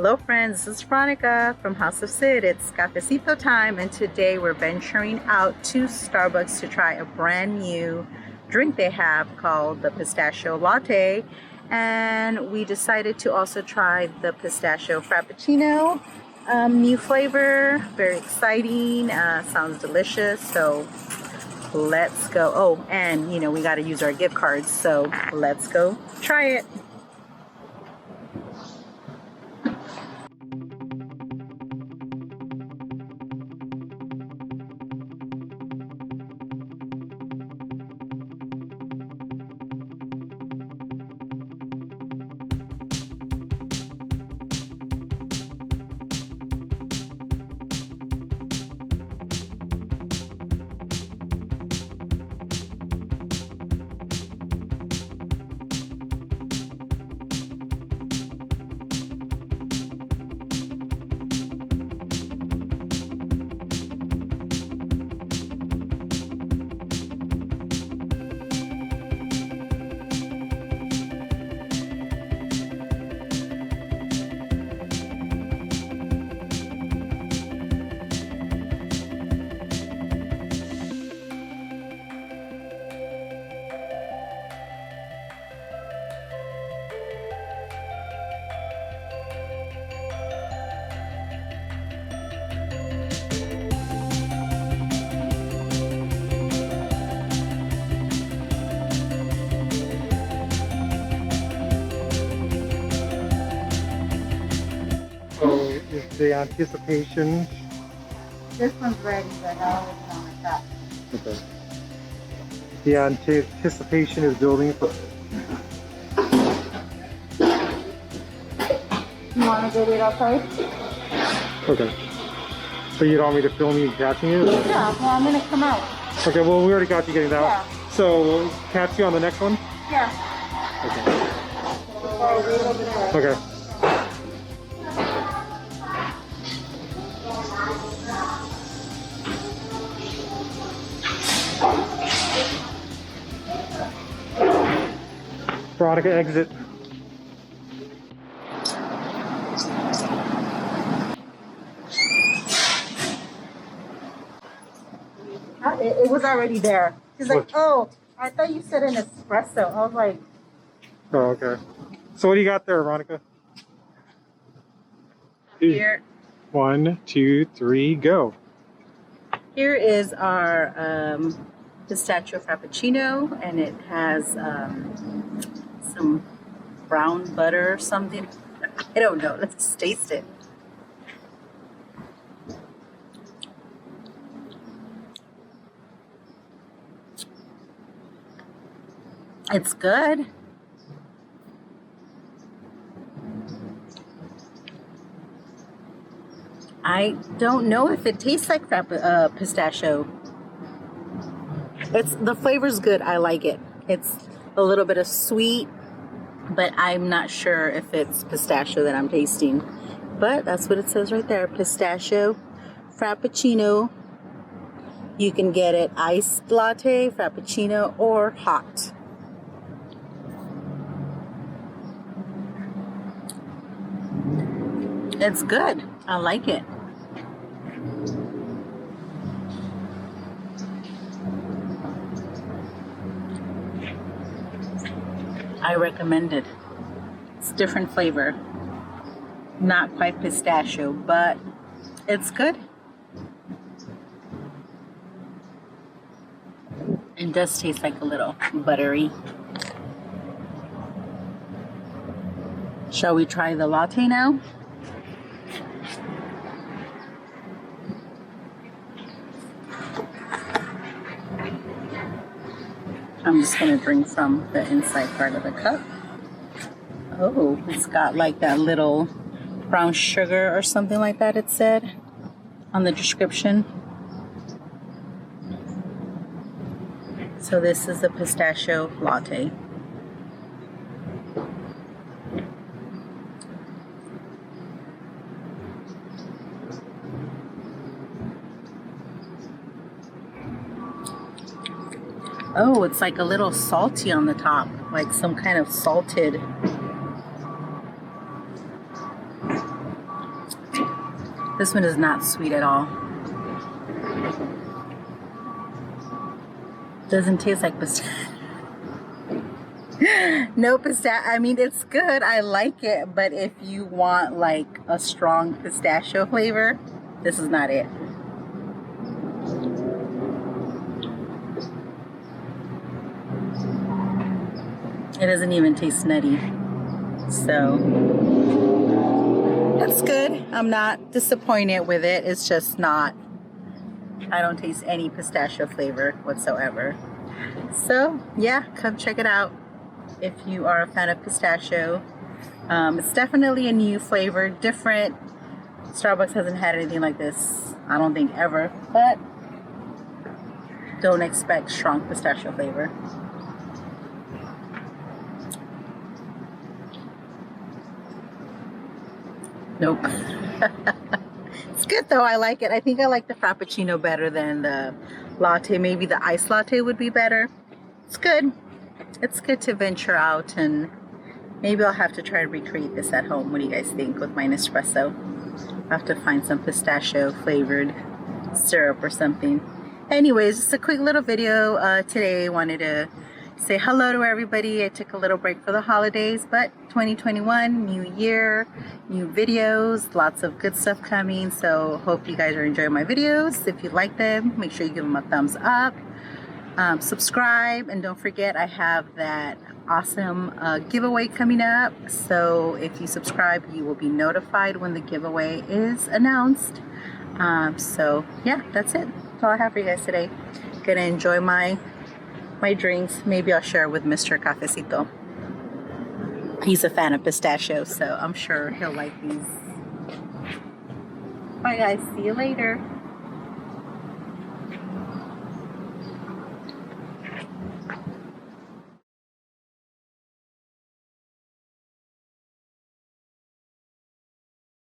Hello friends, this is Veronica from House of Cid. It's Cafecito time, and today we're venturing out to Starbucks to try a brand new drink they have called the Pistachio Latte, and we decided to also try the Pistachio Frappuccino. New flavor, very exciting, sounds delicious, so let's go. Oh, and you know, we got to use our gift cards, so let's go try it. So is the anticipation? This one's ready, but I'll leave it on like that. Okay. The anticipation is building for. You want to get it outside? Okay. So you don't want me to film you catching it? Yeah, well, I'm going to come out. Okay, well we already got you getting that. Yeah. So we'll catch you on the next one? Yeah. Okay. Okay. Veronica, exit. It was already there. She's like, oh, I thought you said an espresso. I was like, Oh, okay. So what do you got there, Veronica? here. 1, 2, 3, go. Here is our pistachio frappuccino, and it has some brown butter or something. I don't know. Let's taste it. It's good. I don't know if it tastes like pistachio. The flavor's good. I like it. It's a little bit of sweet, but I'm not sure if it's pistachio that I'm tasting. But that's what it says right there. Pistachio Frappuccino. You can get it iced latte, frappuccino, or hot. It's good. I like it. I recommend it. It's different flavor. Not quite pistachio, but it's good. It does taste like a little buttery. Shall we try the latte now? I'm just going to drink from the inside part of the cup. Oh, it's got like that little brown sugar or something like that, it said on the description. So this is the pistachio latte. Oh, it's like a little salty on the top, like some kind of salted This one is not sweet at all. Doesn't taste like pistachio. No pistachio. I mean, it's good. I like it. But if you want like a strong pistachio flavor, this is not it. It doesn't even taste nutty. So that's good. I'm not disappointed with it. It's just not, I don't taste any pistachio flavor whatsoever. So yeah, come check it out if you are a fan of pistachio. It's definitely a new flavor, different. Starbucks hasn't had anything like this, I don't think, ever, but don't expect strong pistachio flavor. Nope. It's good though. I like it. I think I like the Frappuccino better than the latte. Maybe the iced latte would be better. It's good. It's good to venture out, and maybe I'll have to try to recreate this at home. What do you guys think with my Nespresso? I'll have to find some pistachio flavored syrup or something. Anyways, just a quick little video today. Wanted to say hello to everybody. I took a little break for the holidays, but 2021, new year, new videos, lots of good stuff coming. So hope you guys are enjoying my videos. If you like them, make sure you give them a thumbs up, subscribe, and don't forget I have that awesome giveaway coming up. So if you subscribe, you will be notified when the giveaway is announced. So yeah, that's it. That's all I have for you guys today. Gonna enjoy my drinks. Maybe I'll share with Mr. Cafecito. He's a fan of pistachio, so I'm sure he'll like these. Bye guys, see you later.